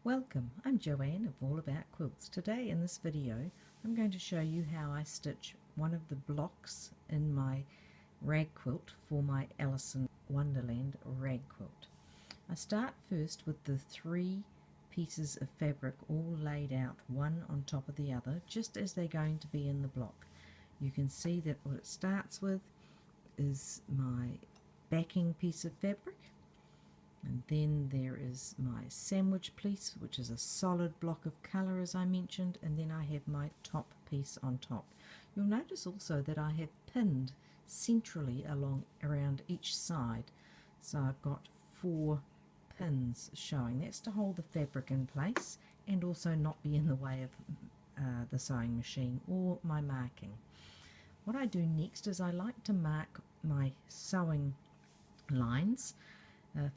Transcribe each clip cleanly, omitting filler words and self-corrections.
Welcome, I'm Joanne of All About Quilts. Today in this video I'm going to show you how I stitch one of the blocks in my rag quilt for my Alice in Wonderland rag quilt. I start first with the 3 pieces of fabric all laid out one on top of the other just as they're going to be in the block. You can see that what it starts with is my backing piece of fabric. And then there is my sandwich piece, which is a solid block of colour as I mentioned, and then I have my top piece on top. You'll notice also that I have pinned centrally around each side. So I've got 4 pins showing. That's to hold the fabric in place and also not be in the way of the sewing machine or my marking. What I do next is I like to mark my sewing lines.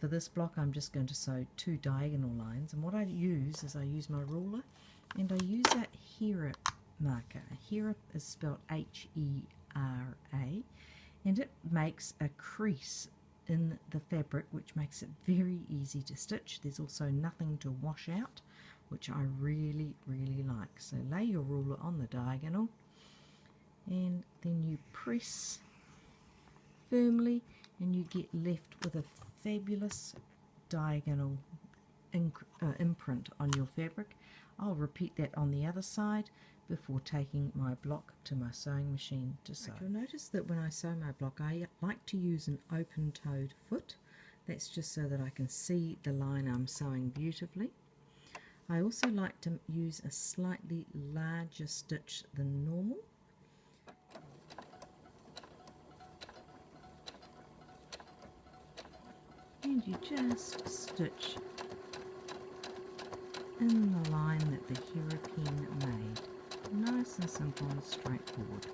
For this block I'm just going to sew 2 diagonal lines, and what I use is I use my ruler and I use that Hera marker. Hera is spelled H-E-R-A, and it makes a crease in the fabric which makes it very easy to stitch. There's also nothing to wash out, which I really like. So lay your ruler on the diagonal and then you press firmly and you get left with a fabulous diagonal imprint on your fabric. I'll repeat that on the other side before taking my block to my sewing machine to sew. You'll notice that when I sew my block I like to use an open-toed foot. That's just so that I can see the line I'm sewing beautifully. I also like to use a slightly larger stitch than normal. And you just stitch in the line that the Hera pen made. Nice and simple and straightforward.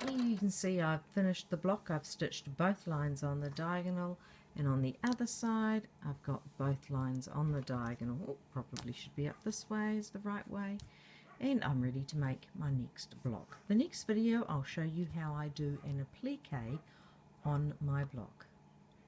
Here you can see I've finished the block. I've stitched both lines on the diagonal, and on the other side I've got both lines on the diagonal. Oh, probably should be up this way is the right way. And I'm ready to make my next block. The next video I'll show you how I do an applique on my block.